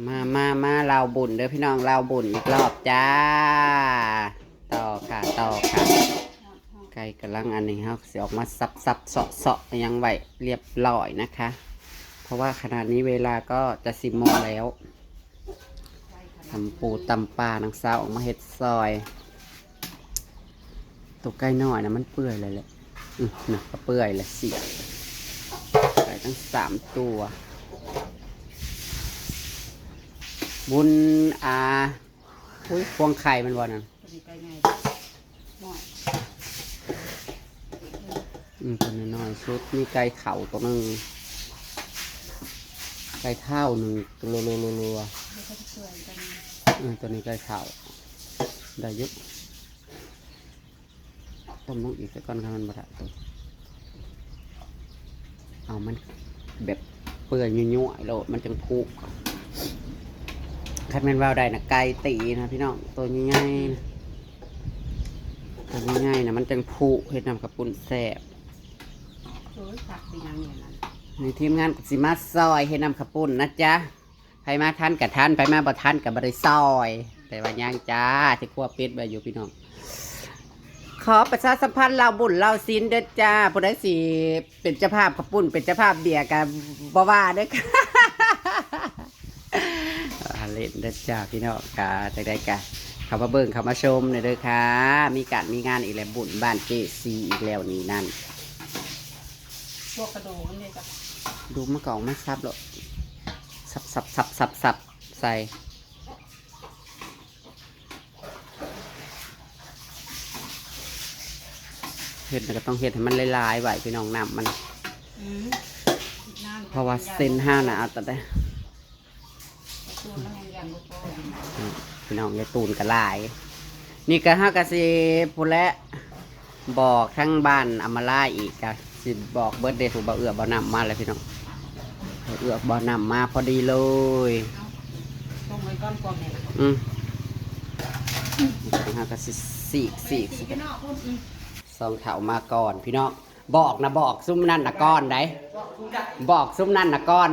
มาเราบุญเด้อพี่น้องเราบุญอีกรอบจ้าต่อค่ะไก่กำลังอันนี้เขาเสียออกมาสับเสาะยังไหวเรียบร้อยนะคะเพราะว่าขนาดนี้เวลาก็จะ10 โมงแล้วทำปูตำปลานังสาวออกมาเห็ดซอยตัวไก่น้อยนะมันเปื่อยเลยแหละน่ะก็เปื่อยเลยเสียไก่ทั้ง3 ตัวบุญพวงไข่มันวันนั้นตัวน้อยๆชุดมีไก่เข่าตัวนึงไก่เท่าหนึ่งตัวรัวตัวนี้ไก่เข่าได้ยุบต้มน้องอีกสักก้อนค่ะมันบดตัวเอามันแบบเปื่อยยุ่ยๆโลดมันจังพุคันแมนวาวได้นะไก่ตีนะพี่น้องตัวง่ายๆตัวง่ายๆนะมันจังพุเฮ็ดนำกับปุ่นแซ่บในทีมงานสิมาซอยเฮ็ดนำกับปุ่นนะจ๊ะไปมาทันกับทันไปมาบ่ทันกับบริซอยแต่ว่าย่างจ้าที่คั่วเป็ดไว้อยู่พี่น้องขอประชาสัมพันธ์เราบุญเราซินเด้อจ้าผู้ใดสิเป็นเจ้าภาพกับปุ่นเป็นเจ้าภาพเบียร์กันบ่ว่าเด้อค่ะเล่นเด้อจ้าพี่น้องค่ะจากใดกันเขามาเบิ่งเขามาชมเลยเด้อค่ะมีงานอีกแล้วบุญบ้านเจซีอีกแล้วนี่นั่นพวกกระดูกนี่จ้ะดูมะกอกมาซับหรอสับใส่เห็ดก็ต้องเห็ดให้มันลายๆไว้พี่น้องน้ำมันเพราะว่าเส้นห้าน่ะเอาแต่พี่น้องยายตูนกระลายนี่ก็ห้ากระสีพูและบอกทั้งบ้านอำมาล่าอีกกะสิบอกเบิร์ดเดย์ถูกบ่เอือบบ่นำมาเลยพี่น้องเอือบบ่นำมาพอดีเลยตรงไว้ก้อนกองเนี่ยนะห้ากระสีซองเถามาก่อนพี่น้องบอกซุ้มนั่นนะก้อนได้บอกซุ้มนั่นนะก้อน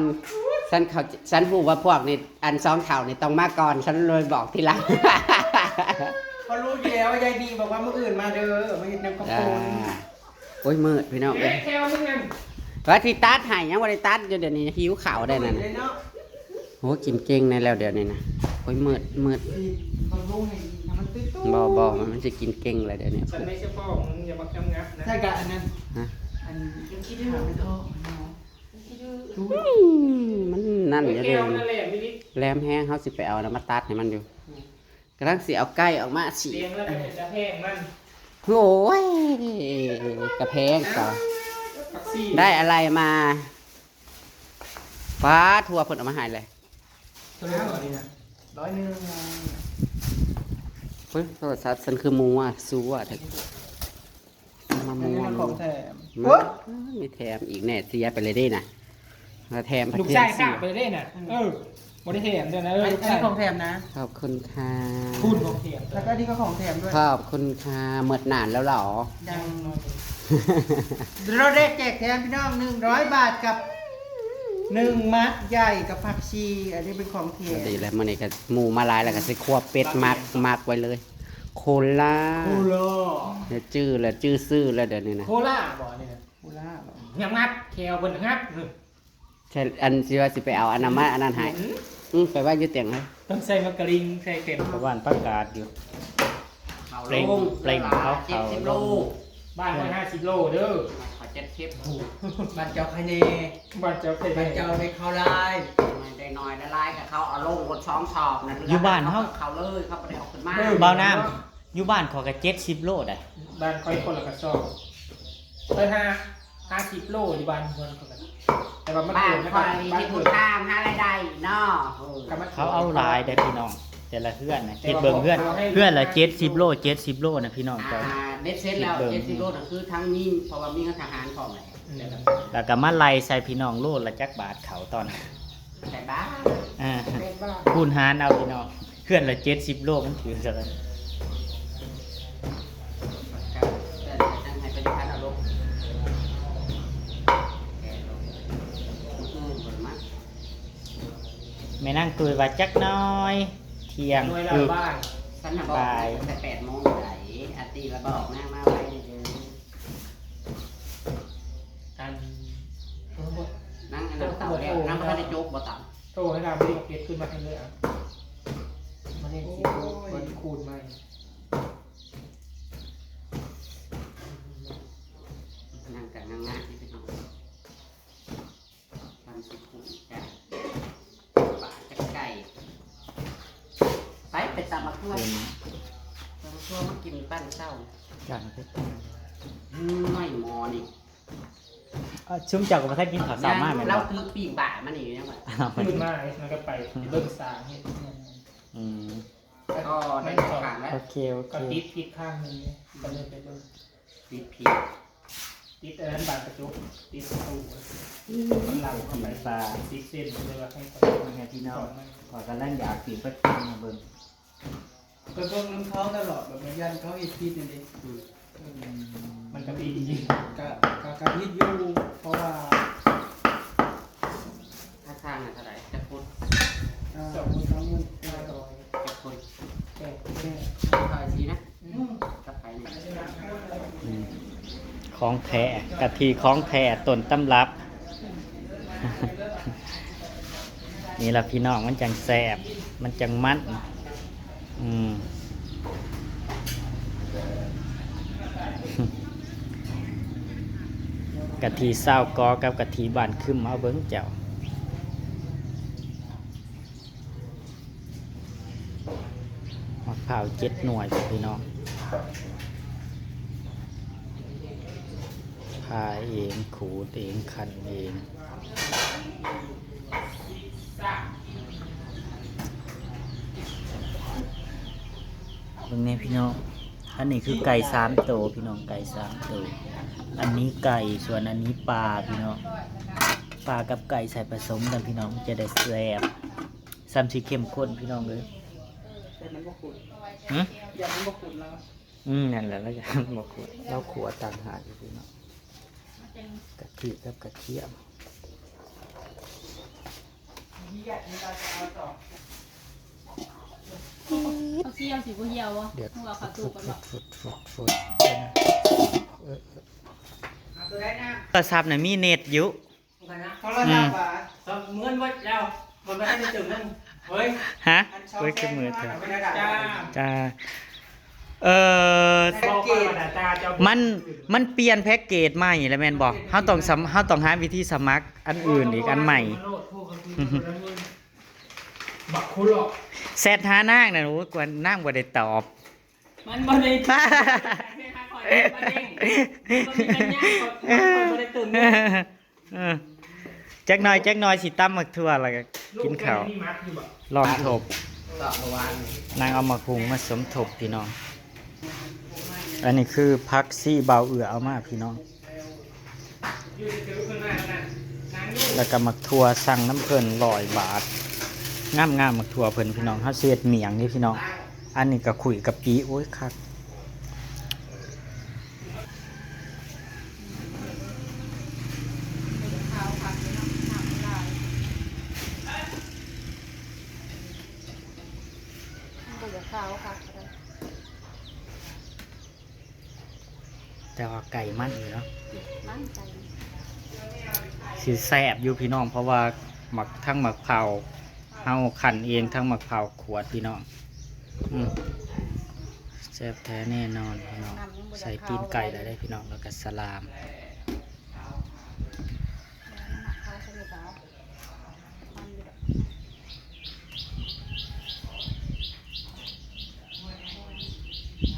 ฉันพูดว่าพวกนี้อันซองเถานี่ต้องมาก่อนฉันเลยบอกทีหลังเขารู้อยู่แล้วว่ายายดีบอกว่าเมื่ออื่นมาเด้อมาเห็นน้ำกระปุกโอ้ยมืดพี่น้องเลยว่าที่ตัดหายยังวันที่ตัดอยู่เดี๋ยวนี้หิวข่าวได้นั่นโอ้กินเก่งในแล้วเดี๋ยวนี้นะโอ้ยมืดบ่มันจะกินเก่งเลยเดี๋ยวนี้ฉันไม่ใช่พ่อมึงอย่ามาค้ำงับนะใช่กะอันนั้นอันยังคิดหาไม่ท้อมันนั่นอยู่เลยแรมแห้งเขาสิไปเอาน้ำมาตัดให้มันอยู่กำลังสิเอาไก่ออกมาฉีเลี้ยงแล้วเป็นจะแห้งมันโอ้ยกระแพงต่อได้อะไรมาฟ้าทัวร์ผลออกมาหายเลยตัวนี้ก่อนดีนะ100เฮ้ยโทรศัพท์ฉันคือมูอ่ะซูอ่ะเถอะมามูของแถมมีแถมอีกแน่เสียไปเลยได้น่ะมาแถมลูกชายข้าไปเลยน่ะบริเทมด้วยนะอันนี้ของแถมนะขอบคุณค่ะพูดของแถมแล้วก็นี่ก็ของแถมด้วยขอบคุณค่ะเมื่อนานแล้วหรอยังเราได้แจกแถมพี่น้อง100 บาทกับ1 มัดใหญ่กับผักชีอันนี้เป็นของแถมดีแล้วมันนี่ก็หมูมาลายแล้วก็สิควบเป็ดมักไว้เลยโคล่าเนี่ยจื้อแล้วจื้อซื่อแล้วเดี๋ยวนี้นะโคล่าบ่เนี่ยโคล่างับแควบนงับใช่อันที่ว่าสิไปเอาอันนั้นมาอันนั้นหายไปว่าอยู่เตียงเลยต้องใส่มะกริงใส่เต็มประวันประกาศอยู่เปล่งเขา70 โลบ้าน50 โลเด้อบ้านเจ้าไข่เนบ้านเจ้าในเขาลายได้น้อยได้ลายกับเขาเอาลงบนช่องสอบนั่นอยู่บ้านเขาเลยเขาไปเอาขึ้นมาเบาน้ำอยู่บ้านขอกระ70 โลได้บ้านค่อยคนละกระสอบไป50 โลอยู่บ้านคนละแต่ว่ามันบ้านคอยที่คุณข้ามหารายได้เนาะเขาเอาลายได้พี่น้องแต่ละเพื่อนนะคิดเบิ่งเพื่อนละ70 โล70 โลนะพี่น้องเด็ดเซ็ตแล้ว70 โลนั่นคือทั้งมีเพราะว่ามีทหารของไหนแล้วก็มาไล่ใส่พี่น้องโลละจักบาทเขาตอนแต่บ้าคูณหารเอาพี่น้องเพื่อนละ70 โลมันถือซะแล้ว แม่นั่งตุยว่าจักหน้อยเที่ยง หน่วยละ คือ บ้าน ฉันน่ะบอกแต่8 โมงไหนอาตีแล้วบอกหน้ามาไว้เด้อ อัน นั่งอันนั้นเต่าแล้วนั่งเขาได้โจ๊กบ่ต่ โทรให้เราไม่เอาเพชรขึ้นมาให้เลยอ่ะมาเล่นสิวันคูณไหม ำนั่งกับนั่งงานที่เป็นน้องทำสุขุมจ้ะปลาจะไก่ไปตามมาทั่วตามมาทั่วมากินปั้นเช้า จังไป น้อยหมอนี่ ชุ่มเจ้ากับท่านกินข้าวสามารถไหม เรา เนาะ คือปีกบ่ามันนี่อยู่ยังไง ขึ้นมามันก็ไปเบิ่งสางเห็ด อืม ก็ได้ผ่านแล้ว โอเคโอเค ก็ติดผิดข้างนึงก็เลยไปเบิ่ง ปิดผี ติดอันนั้นบานกระจกติดประตูหลังเข้าไปติดเส้นเลยว่าให้คน เป็นไงพี่น้องขอกำลังอยากกินปลาทูมาเบิ่ง ก็ต้องน้ำเขาตลอดแบบยันเขาอีกทีนึงดิ มันก็ดีจริง กะยิดอยู่เพราะว่า ถ้าสร้างอะเท่าไหร่จะพูด 2,000 จะพูด แก่ ถอยทีนะกับไปเนี่ย อืมของแท้กะทิของแท้ต้นตำรับ นี่ละพี่น้องมันจังแซ่บมันจังมันอืม กะทิเศร้ากอกับกะทิบานขึ้นมาเบิ้งเจ้ามะพร้าว7 หน่วยพี่น้องพาเองขูดเองคั้นเองเบิ่งนี่พี่น้องอันนี้คือไก่3 โตวพี่น้องไก่3 โตวอันนี้ไก่ส่วนอันนี้ปลาพี่น้องปลากับไก่ใส่ผสมกันพี่น้องจะได้แซ่บซ้ำสีเข้มข้นพี่น้องเลย แต่มันบ่ขุด หืม อย่ามันบ่ขุดแล้ว นั่นแหละแล้วจะบอกขวดเราขวดต่างหากอยู่พี่น้องกะทิกับกระเทียม เอาเที่ยวสิบ่เหี่ยวบ่ เดือด มึงเอาเข้าตู้ก่อนบ่ ฟุดโทรศัพท์น่ะมีเน็ตอยู่ เขาระดับว่า เหมือนวัดแล้วมันไม่ให้ในตึกนั่นเฮ้ย ฮะเว้ยคือมือเถอะ เป็นระดับ จ้า จ้าบอกว่าจ้าเจ้า มันเปลี่ยนแพ็กเกจใหม่แล้วแม่นบอกเฮาต้องหาวิธีสมัครอันอื่นอีกอันใหม่ บักคุณหรอก แซดหานางน่ะโอ้ยกวนนางบ่ได้ตอบ มันบ่ได้คอยประเด็นมันมีกันยากคอยบ่ได้ตื่น จักหน่อยสิตำหมักทั่วแล้วก็กินข้าว นี่มัดอยู่บ่ ลองทบ ต่อเมื่อวาน นางเอามาหุงมาสมทบพี่น้อง อันนี้คือพักซี่เบาเอือเอามาพี่น้อง อยู่ถือคนหน้านั่นนางอยู่ แล้วก็หมักทั่วสั่งน้ำเพิ่น100 บาทงามหมักทั่วเพิ่นพี่น้องเฮาเสียดเมียงนี่พี่น้อง อันนี้ก็ขุยกับปีโอ้ยคัก ข้าวผักเนาะน้ำลายมันบ่ข้าวค่ะ แต่ว่าไก่มันอยู่เนาะ มันใจ สิแซ่บอยู่พี่น้อง เพราะว่าหมักทั้งหมักเผาเฮาคั่นเองทั้งหมักเผาขวดพี่น้องแซ่บแท้แน่นอนพี่น้องใส่ตีนไก่แล้วได้พี่น้องแล้วก็สลาม ข้าวใส่กระเป๋ามันอยู่ดอก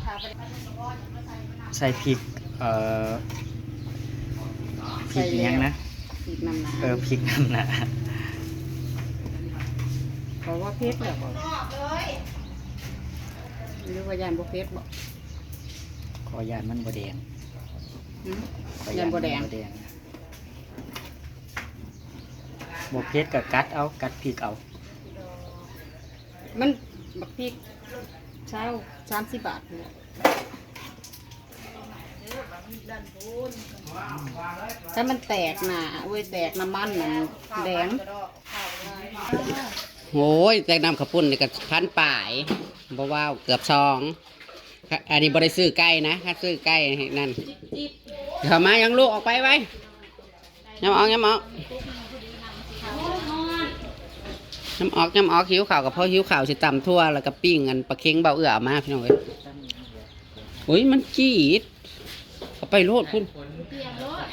ถ้าไป ใส่พริกพริกเลี้ยงนะ อีกน้ำหนา พริกนั่นนะ เพราะว่าเพชรแบบหรือว่ายานบ่เพชรบ่ ขอยานมันบแดง ขอย านบ่แดง มันบเพชรกับกัดเอากัดพริกเอา มันบักพริกเช้า30 บาทเนี่ยถ้ามันแตกหนาเว้ยแตกน้ำมันมันแดง โอ้ยแจกน้ำข้าวปุ้นนี่ก็พันป่ายบ่ว่าเกือบ2อันนี้บ่ได้ซื้อไก่นะถ้าซื้อไก่นั่นเข้ามายังลูกออกไปไว้ย้ำออกหิวข่าวกับพ่อหิวข่าวสิตำทั่วแล้วก็ปิ้งกันปลาเค็งเบาเอื้อมาพี่น้องเอ้ยโอ้ยมันจี๊ดเอาไปโลดคุณ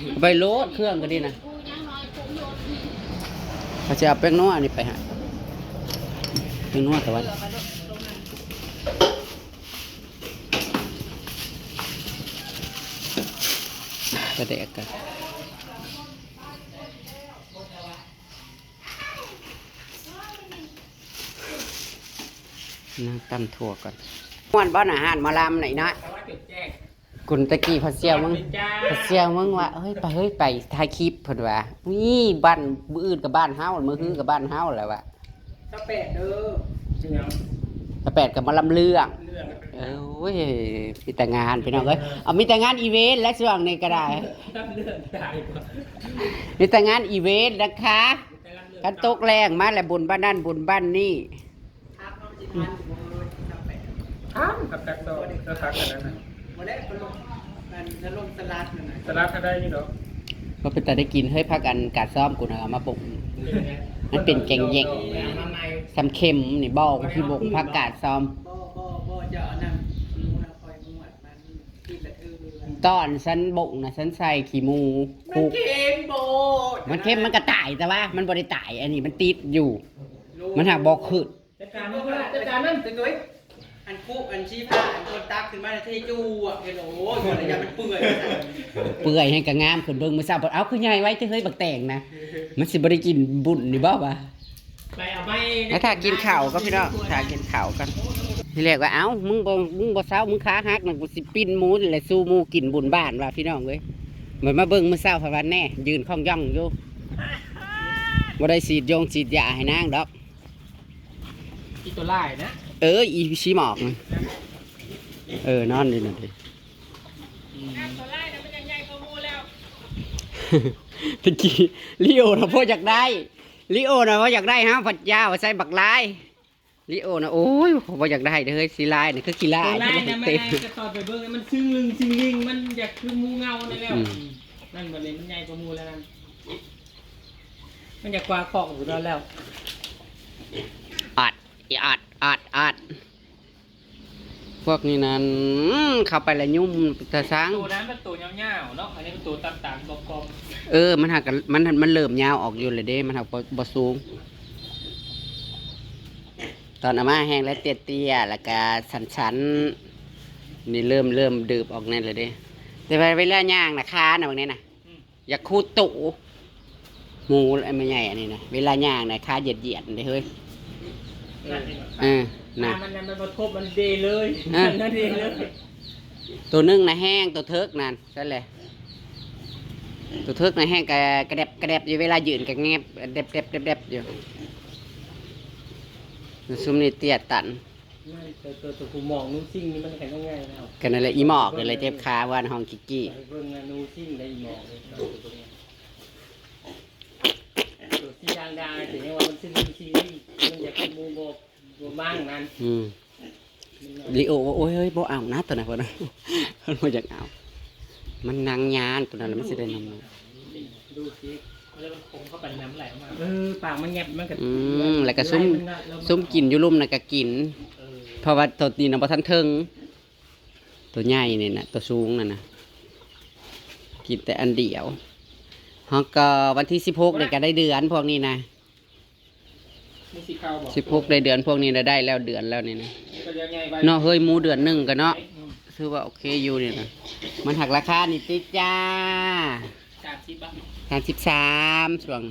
เอาไปโลดเครื่องก็ดีนะเขาจะเอาแป้งนัวอันนี้ไปฮะแป้งนัวแต่ว่ากระเดกกันนั่งตำถั่วก่อนม่วนบ้านอาหารมาลำไหนนะกุนตะกี้พอเซียวมึงว่าเฮ้ยไปถ่ายคลิปเพิ่นว่านี่บ้านมื้ออื่นกับบ้านเฮามื้อฮื้อกับบ้านเฮาแหละว่ะ สเปดเด้อจังยัง ตะแปดกับมาลำเรื่องโอ้ยมีแต่งานพี่น้องเอ้ยเอามีแต่งานอีเวนต์และช่วงนี้ก็ได้ รับเรื่องได้บ่ มีแต่งานอีเวนต์นะคะกันตกแรงมาแล้วบุญบ้านนั่นบุญบ้านนี่ อ้าวกับตักโตเราตักกันนั้นน่ะ มาได้ขนมนั่นลงสลัดนั่นน่ะ สลัดก็ได้นี่ดอก ก็เป็นแต่ได้กินเฮ้ยพักกันการซ้อมกูนะเอามาปรุงมันเป็นแกงเย็กซ้ำเค็มนี่บอกพี่บกพักกาดซ้อม บ่จะเอาน้ำหมูนะคอยมวดมันกินละคือ ตอนฉันบกนะฉันใส่ขี้หมูคุก เค็มโบ มันเค็มมันก็ตายแต่ว่ามันบ่ได้ตายอันนี้มันติดอยู่ มันหักบอกขึ้น จัดการมันก็จัดการมัน ตึ้งด้วยอันคุกอันชี้ผ้าอันโดนตักขึ้นมาในเทจูอ่ะเห็นโอ้ยอะไรอย่างมันเปื่อย เปื่อยให้กระงามขึ้นเบิ่งมื้อเช้าเอาคือใหญ่ไว้เฮ้ยบักแตงนะมันสิบ่ได้กินบุญนี่บ่วะ ไปเอาไป แล้วถ้ากินข้าวก็พี่น้องถ้ากินข้าวกันที่แรกว่าเอ้ามึงบ่เช้ามึงขาหักนั่นกูสิปิ้นหมูนี่แหละสู้หมูกินบุญบ้านว่าพี่น้องเว้ยเหมือนมาเบิ่งมื้อเช้าพะวันแน่ยืนข้องย่องอยู่บ่ได้ฉีดยาให้นางดอก อีตัวไล่นะ อีชีหมอกมันนอนดินั่นดิ ตัวไล่นะมันยังใหญ่กว่าหมูแล้ว ตะกี้ลิโอนะพ่ออยากได้ลิโอนะพ่ออยากได้ฮะผัดยาว่าใส่บักลายลิโอนะโอ้ยพ่ออยากได้เด้อเฮ้ยสีลายนี่คือขี้ลาย ตัวไล่นะมันจะต่อไปเบิ่งมันซึ่งลิงมันอยากคือหมูเงาได้แล้วนั่นบ่เลยมันใหญ่กว่าหมูแล้วนั่นมันอยากกว่าของอยู่แล้ว อัดพวกนี้นั้นเข้าไปแล้วยุ่มตะช้าง ตัวนั้นเป็นตัวยาวๆเนาะอันนี้เป็นตัวตันๆกลม มันหักมันเริ่มยาวออกอยู่เลยเด้มันหักบ่สูงตอนเอามาแห้งแล้วเตี้ยๆแล้วก็สันๆนี่เริ่มดืบออกแน่เลยเด้แต่เวลาย่างนะค้านะบางนี้นะอยากคูตุหมูอะไรไม่ใหญ่อันนี้นะเวลาย่างนะค้าเหยียดเลยเฮ้ย ๆ นะ มันมาทบมันเดเลยนั่นเดเลย ตัวนึ่งนะแห้งตัวเทิกนั่นใช่เลยตัวเทิกนะแห้งกระเด็บอยู่เวลายืนกระแงบเด็บอยู่ซุ่มนี่เตี้ยตัน ตัวกูมองนูซิ่งนี่มันแข็งง่ายแล้ว กันนั่นแหละอีหมอกเลยเจ็บขาวันห้องกิกกี้ เบิ่งนูซิ่งได้มองเลยตัวที่ดังๆแต่ยังว่ามันซิ่งมันอยากกินหมูโบมั่งนั่น ลิโอว่าโอ้ยเฮ้ยบ่เอานะตัวนั้นพอนะมันบ่อยากเอามันนางยานตัวนั้นแล้วมันสิได้นำ ดูสิแล้วมันคงเข้าไปน้ำไหลมาปากมันแงบมันก็ แล้วก็ซุ่มกินอยู่ลุ่มน่ะก็กินเพราะว่าตัวนี้น่ะบ่ทันถึงตัวใหญ่นี่น่ะตัวสูงนั่นน่ะกินแต่อันเดียวฮอกก็วันที่16นี่ก็ได้เดือนพวกนี้นะ มีสีขาวบอก 16ได้เดือนพวกนี้ได้แล้วเดือนแล้วนี่นะ ก็ยังไงไป เนาะเฮ้ยหมูเดือนหนึงก็เนาะถือว่าโอเคอยู่นี่นะมันหักราคานี่ติจ้า การชิบบ้าง 33ช่วง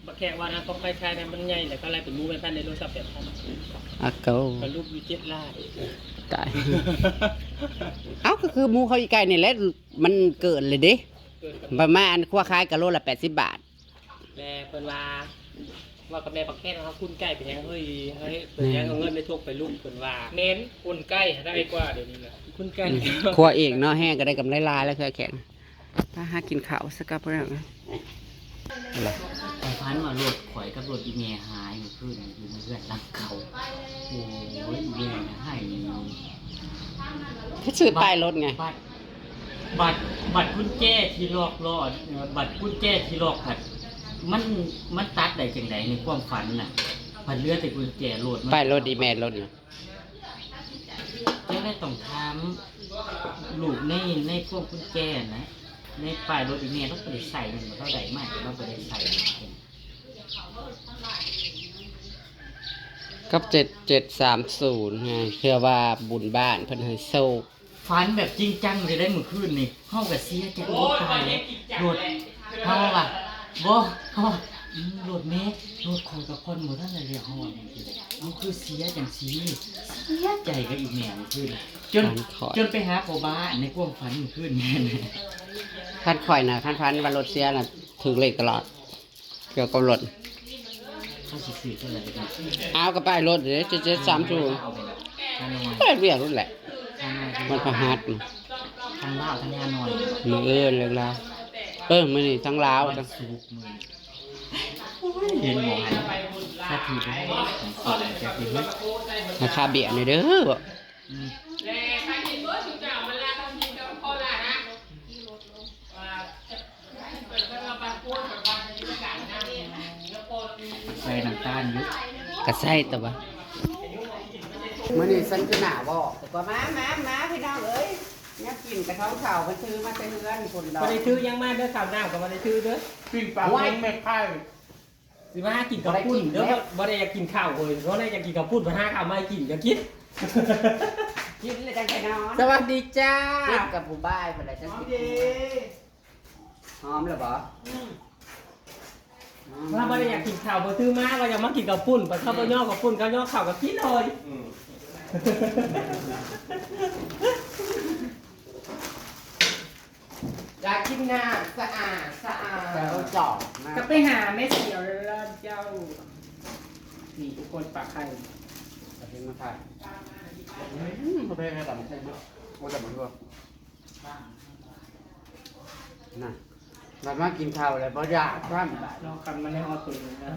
บักแขกว่านะต้องไปใช้เนี่ยมันใหญ่แต่ก็อะไรเป็นมูเป็นพันในโทรศัพท์แบบนั้น อะเกา เป็นรูปยูเจ็ดล่า ตาย เอ้าก็คือหมูเขาอีกไก่นี่แหละมันเกินเลยเด้ประมาณขั้วคล้ายกับโลละ80 บาท แม่เป็นว่ากับแม่บักแขกนะครับคุณไก่เป็นยังเฮ้ยเป็นยังเอาเงินในทกไปลูกเป็นว่าเน้นคุณไก่ได้กว่าเดี๋ยวนี้นะคุณไก่ ขั้วเองเนาะแห้งก็ได้กำไรลายแล้วเคยแข็งถ้าหากินข้าวสักกับเรื่องนะ ไอ้พันมารถข่อยกับรถอีแม่หายเมื่อคืนอยู่ใน เลือดรักเขาโอ้ยแม่นะให้ แค่ซื้อป้ายรถไง บัตรกุญแจที่ลอกลอดบัตรกุญแจที่ลอกผัดมันตัดได้จังไดในความฝันน่ะผัดเลือดแต่กุญแจโหลด ป้ายรถดีแมนรถเนี่ย เจ้าได้ต้องถามลูกในพวกกุญแจนะในป้ายรถอีเมลเราไปได้ใส่มันเท่าใดมากเราไปได้ใส่ กับ7730ไงเพื่อว่าบุญบ้านเพิ่นให้โชค ฝันแบบจริงจังเลยได้เมื่อคืนนี่เฮาก็เสียใจโอ้ตายแล้วโหลดเฮาว่ะบ่เฮาว่าโหลดแม่โหลดคนกับคนบ่ทันได้เรียกเฮาว่ามันคือเสียจังซี่เสียใจกับอีแม่เมื่อคืนจนไปหาพ่อบ้านในความฝันเมื่อคืนแม่น คันข่อยนะคันพันว่ารถเสียน่ะถูกเลขตลอดเกี่ยวกับรถ เขาสิซื้อเท่าไหร่กัน เอากระป้ายรถเดี๋ยว7730 ฮานอย เปิดเวียกรุ่นแหละ ฮานอย มันพหัสนี่ ทั้งลาวทั้งฮานอย มื้อเรื่องลาวมื้อนี้ทั้งลาว วัน ทั้ง ศุกร์มื้อเห็นหมอหันถ้าถือไปให้ของสดจะไปเฮ็ด ราคาเบียร์นี่เด้อ อืม แต่ใครกินเบิร์ดถึงจะเอามาลาทำกินกับพ่อละนะเปิดเป็นมาปาปูนแบบว่าในบรรยากาศนะแล้วโปรตี ใส่น้ำตาลอยู่ กระไส้ตัวบ่มื้อนี้ฉันคือหน้าบ่แต่ก็มาพี่น้องเอ้ยเนี่ยกินกระท้องเข่ามันซื้อมาแต่เฮือนคนดอก มาได้ชื่อยังมาเด้อข่าวหน้ากับมาได้ชื่อเด้อ ปิ้งปลาเล้งแม่ไข่ สิมาหากินกับปุ้นเด้อบ่ได้อยากกินข้าวเลยบ่ได้อยากกินกับปุ้นมาหาข้าวมากินอย่าคิด กินเลยจังไก่นอน สวัสดีจ้า กินกับผู้บ้ายเพิ่นได้จังกินหอมแล้วบ่ ถ้าบ่ได้อยากกินข้าวบ่ซื้อมาว่าอยากมากินกับปุ้นบ่เข้าบ่ย่อกับปุ้นก็ย่อข้าวกับกินเลย อยากกินน้ำสะอาดแต่เอาจอกมา ก็ไปหาแม่เสียวแล้วเจ้านี่ทุกคนปากไข่ กระเทียมมาถ่ายประเภทอะไรไม่ใช่เนาะว่าแต่มันก็น่ะเรามากินข้าวแล้วบ่อยากครับ เรากันมาในออตุนนะ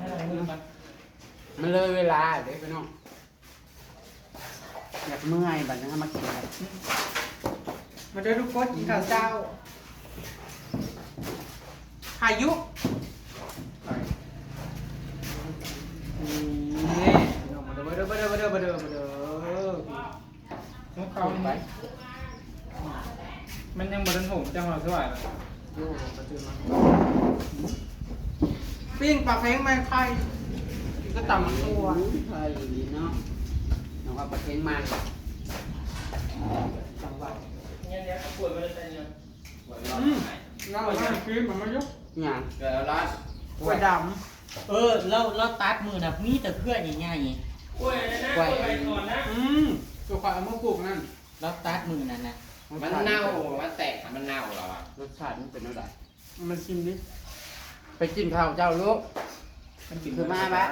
มันเลยเวลาเด็กไปน้องอยากเมื่อยบัดนี้มากินครับ มาเด้อทุกคนกินข้าวเจ้าพายุนี่มาเด้อมาเด้อมาเด้อมาเด้อมาเด้อมาเด้อน้องเขา ไป มันยังบ่ทันโหมจังหวะสวัสดิ์โย่ประตูมาปิ้งปลาแข็งแม่ไข่ก็ต่ำมันตัว ไทยเนาะน้องว่าประเทศมัน เนี่ยปวดมาเลยแต่เนี่ย น่าอร่อยครีมมันไม่ยุบ อย่าง กล้วยด เราตัดมือนะมีแต่เพื่อนง่าย ป่วยเลยนะป่วยไปก่อนนะ ำตัวควายเอามาปลูกนั่น ๆเราตัดมือนั่นนะ มันเน่า มันแตก มันเน่าเหรอวะ รสชาติมันเป็นอะไร มันชิมดิ ไปกินข้าวเจ้าลูก มันกิน คือมาบ้า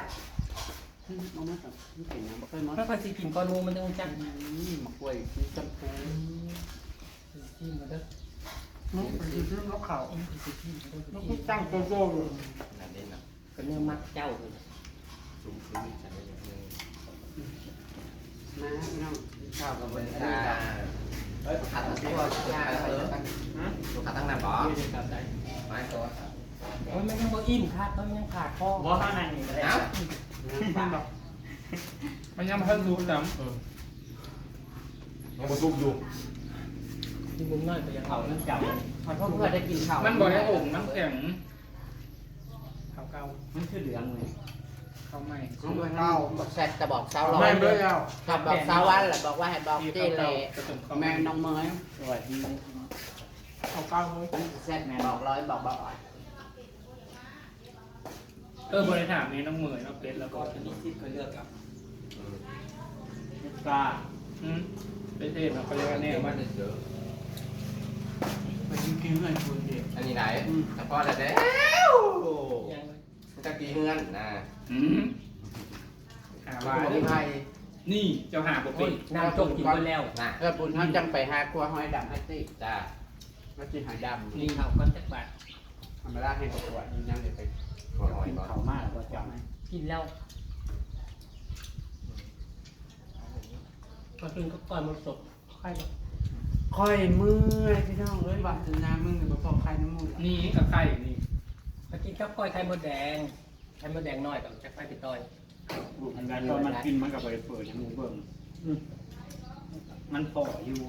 เอามาสับมันเป็นยังบ่เคยมา ถ้าภาษีกินก้อนงูมันต้องจัง มะกล้วยมีจำปู กินมาเด้อ มันกินเรื่องนกเขานกตั้งโตโตอยู่ นั่นเองนะ ก็เนื้อมักเจ้าเลย สูงขึ้นฉันเลยนึง มาพี่น้องข้าวกับบริ อ่า ษัท เฮ้ยขัดตั้งตัวขัดตั้งนานบอ เดี๋ยวกลับได้ ไม่ตัว โอ้ยมันยังบ่อิ่มขาดมันยังขาดคอ บ่เท่านั้นนี่ เอ้า มันยังเพิ่มดูน้ ยังบนทุกอยู่ ที่มึงน้อยก็ยังเอานั่นเก่า เพราะเพื่อได้กินข้าว ำมันบ่ได้โอ่งน้ำแข็งข้าวเก่า มันคือเหลืองเลย ข้าวใหม่ น้องเก่าบอกแซดจะบอกสาวร้อ ไม่ ย เบื่อแล้ว ถ้าบอกสาววันแหละบอกว่าให้บอกที่เลยแม่น้องเมย สวัสดี ข้าวเก่าเลย แซดแม่บอกร้อยบอกบอกอ่อย บริถามนี้น้องเหมยน้องเป็ดแล้วก็ ทีนี้ซิดก็เลือกกับ ปลาเป็นเทศเราก็เรียกว่าแน่ว่า เยอะ ไปกินเงินคุณเดียว อันนี้ไหนแต่พอแต่เด้ว ยัง ตะกี้เงื่อนนะ หา ว่า ว่า ที่ไทย นี่เจ้าหาปกติ น้ำจงกินไปแล้ว นะ เออปุ่นเขาจังไปหาครัวหอยดำให้ติ จ้า มากินหอยดำ นี่เขาก็จักบาท ทำมาล่าให้ประกวดยังเดี๋ยวไป หัวหอย กิน บอ เขามากแล้วก็จับให้ กินแล้ว มาถึงก็ก่อนมันศพใคร ค่อยเมื่อยพี่น้องเอ้ยบัดนามึงเนี่ยมาพอใครน้ำมูก นี่กับไข่นี่เมื่อกี้กับก้อยไข่มดแดงไข่มดแดงน้อยกับจักไข่ปิดต้อย อันนั้นตอนมันกินมันกับไปเปิดหมูเบิ่งมันฝ่ออยู่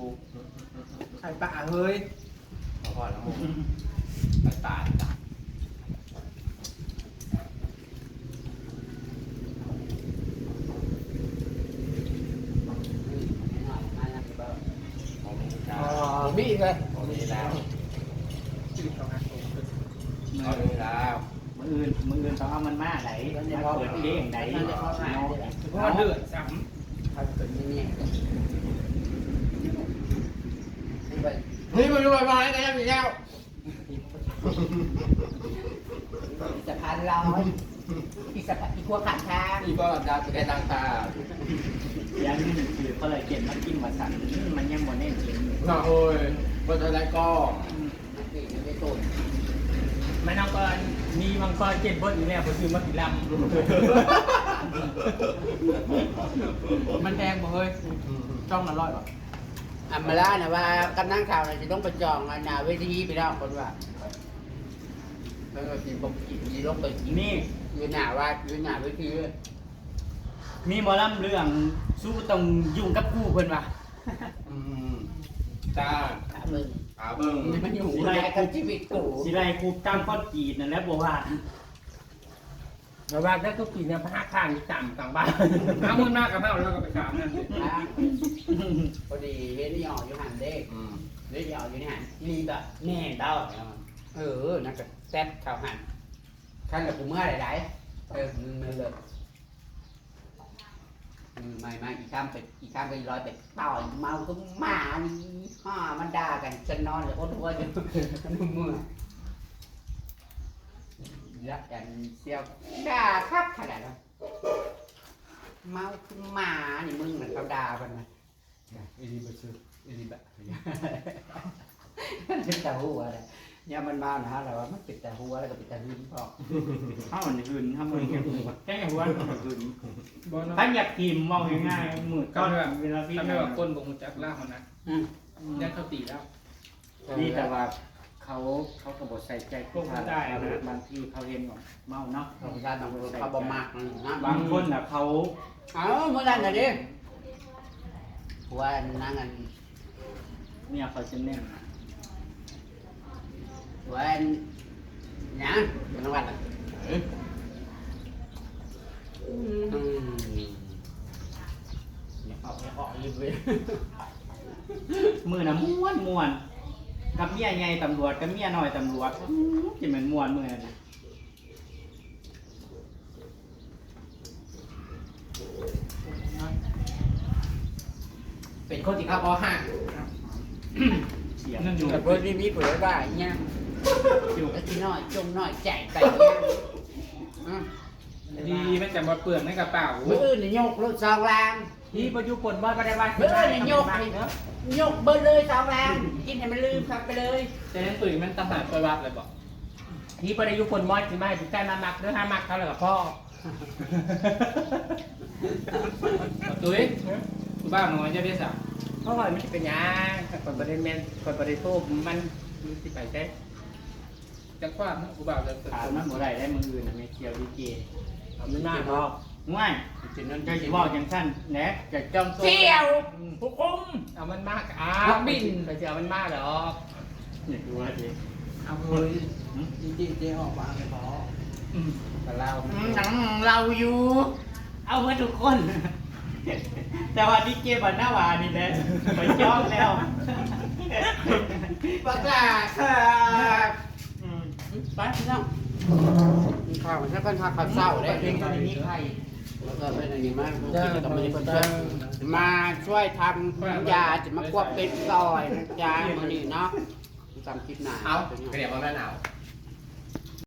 ไข่ปลาเฮ้ย พอแล้วมึงไปตายจ้ะ มีอีกเลย พอดีแล้ว ชีวิตของอาโ พอดีแล้ว มืออื่นต้องเอามันมาไหนมาเปิดเพลงไหนเนาะ เพราะว่าเดือดซ้ เขาเกิดนี่ เฮ้ยมันรวยมาให้กันอีกแล้ว สะพานลอยอีสะพานอีกัวขาดทาง นี่ก็ดาวจะได้ดังตา ยังนี่คือเขาเลยเก็บมากินมาสั่นมันยังบ่แน่จริง น่าโอ้ยเมื่อไรก็ ไม่ตุ่น ำไม่น้องก็มีมังกรเจ็ดบดอยู่เนี่ยผมซื้อมากี่ล มันแพงบ่เฮ้ยจ้องละร้อยป่ะ อัมมาล่านะว่ากำนังข่าวน่ะจะต้องไปจองหน้าเวทีไปแล้วคนว่าแล้วก็กินปกติมีลงไปกิน นี่ อยู่หน้าว่าอยู่หน้าเวทีเลย มีหมอลำเรื่องสู้ต้องยุ่งกับกูเพิ่นว่ะ จ้า ถามมึง หาเบิ้ง มันอยู่ในกับชีวิตกู สิไรกูตามข้อกีดนั่นแหละบ่ว่า ำแล้วว่าถ้าทุกปีเนี่ยพระข้างอยู่ต่ำกลางบ้านน้ำมันมากกับเท่าแล้วก็ไปถามนั่น พอดีเห็นนี่ออกอยู่หันเด็กเด็กออกอยู่ในหันรีแบบแน่เด้านั่นก็แซ่บข่าวหันขั้นกับกูเมื่อไหร่มึงเลยไม่อีกข้ามไปร้อยไปต่อยเมาก็มานี่ฮ่ามันด่ากันจะนอนเลยโอ้ตัวจะมือรักกันเซียวด่าครับขนาดนั้นเมาคือหมานี่มึงเหมือนเขาด่ากันนะอีรีบซื้ออีรีบะเป็นตาหัวเลยเนี่ยมันมานะแต่ว่ามันปิดตาหัวแล้วก็ปิดตาหื้นพอ เฮานี่อื่นเฮามันยัง แค่หัว อื่น บอล ถ้าอยากกินมองง่ายๆมือก้อนเวลาพี่ ถ้าไม่ว่าก้นบงจักล่ามันนะยังเขาตีแล้ว นี่แต่ว่าเขาก็บ่ใส่ใจพวกมันได้นะบางทีเขาเห็นว่าเมาเนาะ ของชาติบางคนเขาบ่มากนะ บางคนน่ะเขา เอาเมื่อนั้นน่ะดิว่านั่งกัน เนี่ยเขาจะแน่น ว่าหยังเป็นวันอ่ะออกยิบเลย มือน่ะม่วนกับเมียใหญ่ตำรวจกับเมียน้อยตำรวจจะเหมือนม่วนมือน่ะ เป็นคนที่ข้าวพอห้าง เสียง นั่นอยู่ แต่เพิ่นนี่มีเผยว่าเนี่ยไอ้ที่น้อยจงน้อยใจไปเนี่ย ดีไม่จำว่าเปลือกในกระเป๋า มื้ออื่นนี่ยกรถสองลาง ที่ประยุกต์ผลว่าก็ได้ว่า มื้ออื่นนี่ยกเบิดเลยสองลางกินให้มันลืมครับไปเลย แต่นั้นตุ๋ยมันตำหนักไปวัดเลยบอกที่ประยุกต์ผลมอดใช่ไหมถึงแต่มามักหรือห้ามักเขาเลยกับพ่อตุ๋ยกูบ้าหน่อยจะได้สักเพราะว่ามันจะเป็นยังคนประเด็นแมนคนประเด็นโทษมันสิไปใช่จังว่ากูบ้าจะ ถามมันบ่ได้ได้มืออื่นน่ะแม่เคียวดีเจ ทำไม่น่าพอ ง่ายจะสิบอกจังซั่นแหนะจะจ้องตัว เสี่ยว ผู้คุมเอามันมากบินไปเจอมันมากหรอ นี่ดูว่าดิ เอาเฮ้ยจริงๆเจ๊ออกมาไม่พอ กับเรา หนังเราอยู่ เอาเพื่อทุกคน แต่ว่าดีเจบันหน้าวานี่แหละไปจ้องแล้ว ประกาศครับไปพี่น้องกินข้าวมันจะเป็นข้าวเศร้าได้ เพลงตอนนี้ใคร แล้วก็เป็นอย่างนี้มากก็ไม่ได้คนช่วยมาช่วยทำยาจะมาควบเป็นซอยนะจ๊ะมื้อนี้เนาะจำคลิปหน้า เอาเดี๋ยวมาแม่หนาว ค